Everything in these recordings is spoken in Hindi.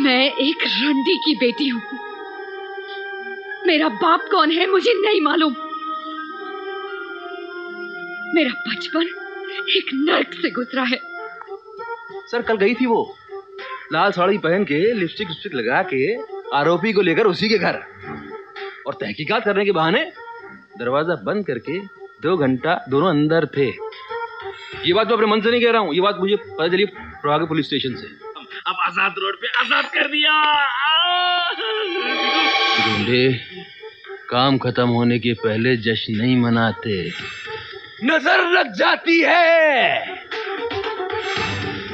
मैं एक रंडी की बेटी हूँ। मेरा बाप कौन है मुझे नहीं मालूम। मेरा बचपन एक नर्क से गुजरा है। सर कल गई थी वो लाल साड़ी पहन के लिपस्टिक लगा के आरोपी को लेकर उसी के घर, और तहकीकात करने के बहाने दरवाजा बंद करके 2 घंटा दोनों अंदर थे। ये बात मैं अपने मन से नहीं कह रहा हूँ, ये बात मुझे पता चली प्रभाग पुलिस स्टेशन से। अब आजाद रोड पे आजाद कर दिया। गुंडे काम खत्म होने के पहले जश्न नहीं मनाते, नजर लग जाती है।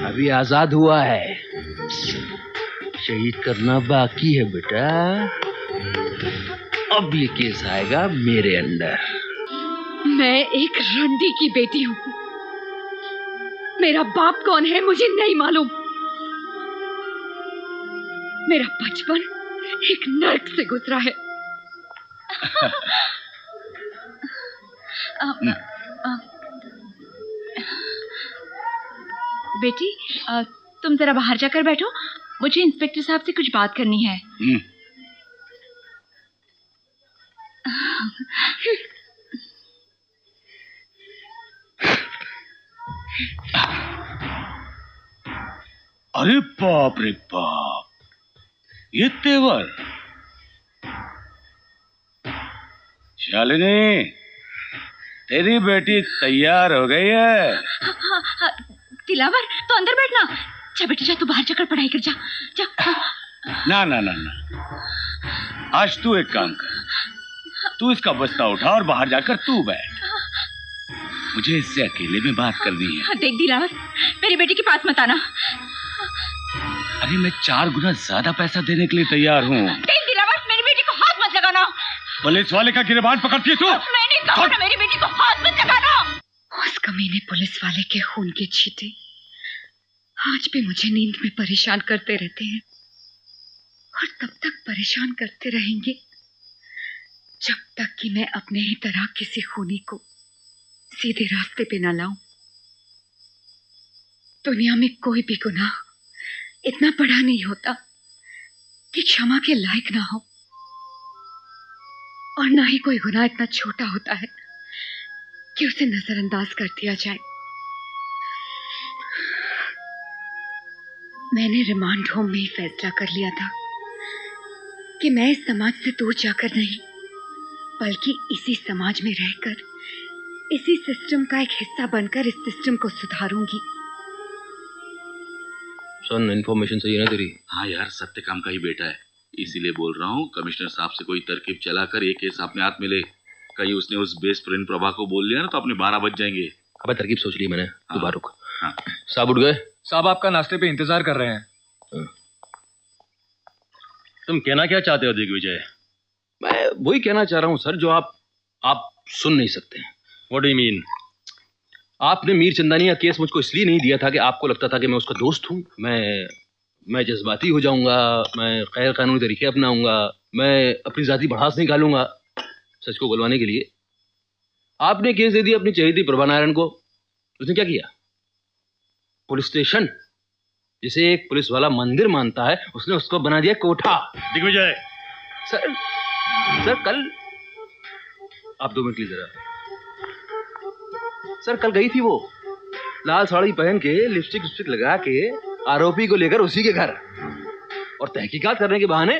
अभी आजाद हुआ है, शहीद करना बाकी है बेटा। अब ये केस आएगा मेरे अंडर। मैं एक रंडी की बेटी हूँ। मेरा बाप कौन है मुझे नहीं मालूम। मेरा बचपन एक नर्क से गुजरा है। बेटी, तुम जरा बाहर जाकर बैठो, मुझे इंस्पेक्टर साहब से कुछ बात करनी है। अरे बाप रे बाप, ये तेवर। शालिनी, तेरी बेटी तैयार हो गई है। हाँ, दिलावर तो अंदर बैठना। जा बेटी जा, तू बाहर जाकर पढ़ाई कर, जा जा। ना ना ना ना, आज तू एक काम कर, तू इसका बस्ता उठा और बाहर जाकर तू बैठ। मुझे इससे अकेले में बात करनी है। देख दिलावर, मेरी बेटी के पास मत आना। अरे मैं 4 गुना ज्यादा पैसा देने के लिए तैयार हूँ। देख दिलावर, मेरी बेटी को हाथ मत लगाना। पुलिस वाले का गिरबान पकड़ती है तू। मैंने कहा ना, मेरी बेटी को हाथ मत लगाना। उस कमीने पुलिस वाले के खून के छींटे आज भी मुझे नींद में परेशान करते रहते हैं, और तब तक परेशान करते रहेंगे जब तक कि मैं अपने ही तरह किसी खूनी को सीधे रास्ते पे ना लाऊं। दुनिया में कोई भी गुनाह इतना बड़ा नहीं होता कि क्षमा के लायक ना हो, और ना ही कोई गुनाह इतना छोटा होता है कि उसे नजरअंदाज कर दिया जाए। मैंने रिमांड होम में ही फैसला कर लिया था कि मैं इस समाज से दूर जाकर नहीं, बल्कि इसी समाज में रहकर इसी सिस्टम का एक हिस्सा बनकर इस सिस्टम को सुधारूंगी। सन इन्फॉर्मेशन सही है ना तेरी? हाँ यार, सत्य काम का ही बेटा है, इसीलिए बोल रहा हूँ। कमिश्नर साहब से कोई तरकीब चलाकर ये केस अपने हाथ में ले। कहीं उसने उस बेस्ट फ्रेंड प्रभा को बोल लिया ना तो अपने 12 बज जाएंगे। अबे तरकीब सोच ली मैंने। तू बाहर रुक। हाँ। साहब उठ गए? साहब आपका नाश्ते पे इंतजार कर रहे हैं। तुम कहना क्या चाहते हो दिग्विजय? मैं वही कहना चाह रहा हूँ सर जो आप सुन नहीं सकते। What do you mean? आपने मीर चंदानी का केस मुझको इसलिए नहीं दिया था कि आपको लगता था कि मैं उसका दोस्त हूँ, मैं जज्बाती हो जाऊंगा, मैं गैर कानूनी तरीके अपनाऊंगा, मैं अपनी जाति बढ़ास निकालूंगा सच को बुलवाने के लिए। आपने केस दे दिया अपनी चहेती प्रभा नारायण को। उसने क्या किया? पुलिस स्टेशन, जिसे एक पुलिस वाला मंदिर मानता है, उसने उसको बना दिया कोठा। दिग्विजय सर कल आप 2 मिनट लीजिए जरा। सर कल गई थी वो लाल साड़ी पहन के लिपस्टिक लगा के आरोपी को लेकर उसी के घर, और तहकीकात करने के बहाने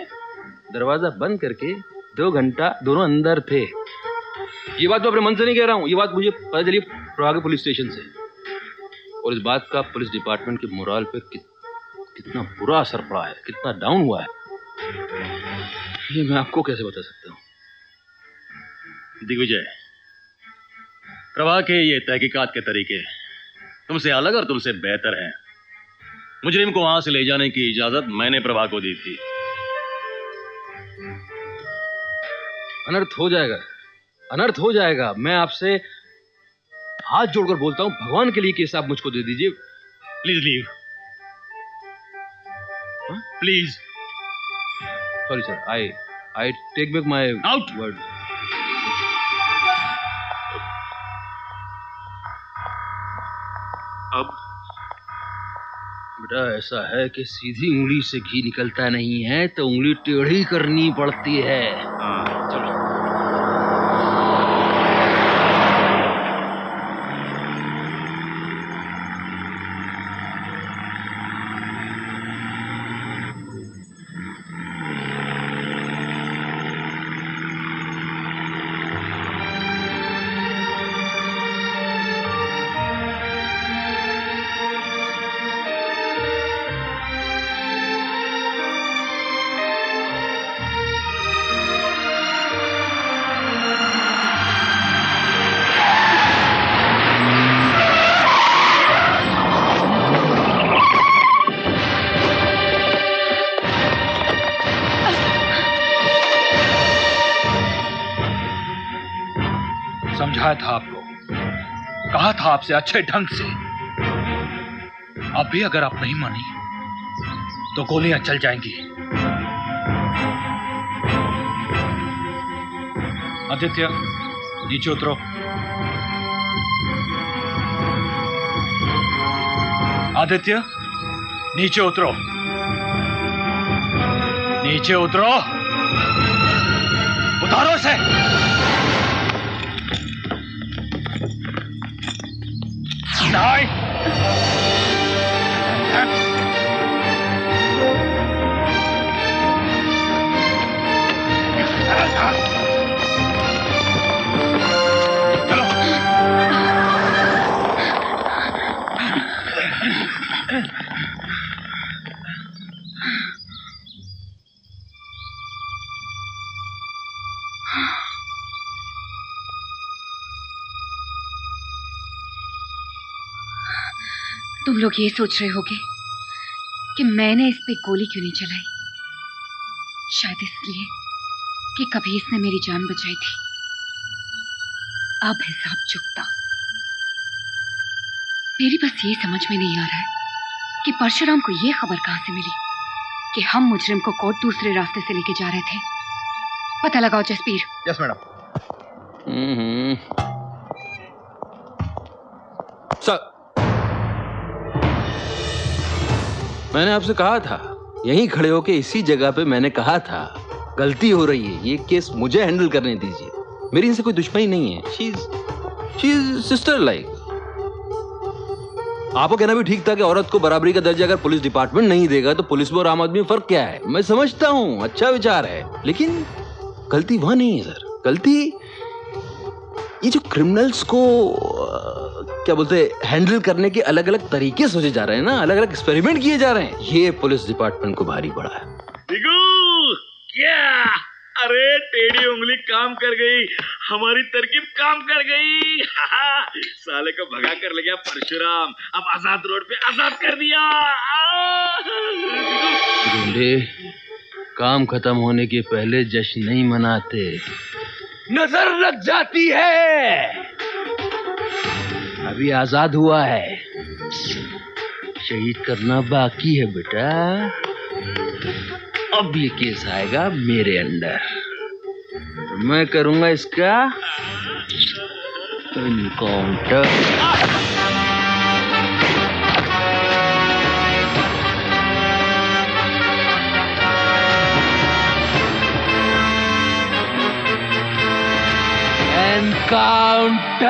दरवाजा बंद करके 2 घंटा दोनों अंदर थे। ये बात मैं अपने मन से नहीं कह रहा हूँ, ये बात मुझे पता चली प्रभाग पुलिस स्टेशन से। और इस बात का पुलिस डिपार्टमेंट के मोरल पे कितना बुरा असर पड़ा है, कितना डाउन हुआ है, ये मैं आपको कैसे बता सकता हूँ। दिग्विजय, प्रभा के ये तहकीकात के तरीके तुमसे अलग और तुमसे बेहतर हैं। मुजरिम को वहां से ले जाने की इजाजत मैंने प्रभा को दी थी। अनर्थ हो जाएगा, अनर्थ हो जाएगा। मैं आपसे हाथ जोड़कर बोलता हूं, भगवान के लिए केस आप मुझको दे दीजिए। Please leave, please. Sorry sir, I take back my out word. अब बेटा ऐसा है कि सीधी उंगली से घी निकलता नहीं है तो उंगली टेढ़ी करनी पड़ती है। चलो। समझाया था आपको, कहा था आपसे अच्छे ढंग से। अब भी अगर आप नहीं मानी तो गोलियां चल जाएंगी। आदित्य नीचे उतरो। आदित्य नीचे उतरो, नीचे उतरो, उतारो से। Die! तुम लोग ये सोच रहे होगे कि मैंने इस पे गोली क्यों नहीं चलाई। शायद इसलिए कि कभी इसने मेरी जान बचाई थी। अब हिसाब चुकता। मेरी बस ये समझ में नहीं आ रहा है कि परशुराम को ये खबर कहां से मिली कि हम मुजरिम को कोर्ट दूसरे रास्ते से लेके जा रहे थे। पता लगाओ जसबीर। Yes madam. सर, मैंने आपसे कहा था, यहीं खड़े होके इसी जगह पे मैंने कहा था गलती हो रही है, ये केस मुझे हैंडल करने दीजिए। मेरी इनसे कोई दुश्मनी नहीं है। She is sister like. आपको कहना भी ठीक था कि औरत को बराबरी का दर्जा अगर पुलिस डिपार्टमेंट नहीं देगा तो पुलिस में और आम आदमी में फर्क क्या है। मैं समझता हूँ, अच्छा विचार है, लेकिन गलती वहां नहीं है सर। गलती ये जो क्रिमिनल्स को क्या बोलते हैंडल करने के अलग अलग तरीके सोचे जा रहे हैं ना, अलग अलग एक्सपेरिमेंट किए जा रहे हैं, ये पुलिस डिपार्टमेंट को भारी पड़ा है। क्या? अरे टेढ़ी उंगली काम कर गई, हमारी तरकीब काम कर गई। साले को भगा कर ले गया परशुराम, अब आजाद रोड पे आजाद कर दिया। गुंडे काम खत्म होने के पहले जश्न नहीं मनाते, नजर लग जाती है। अभी आजाद हुआ है, शहीद करना बाकी है बेटा। अब ये केस आएगा मेरे अंडर, मैं करूंगा इसका एनकाउंटर। एनकाउंटर।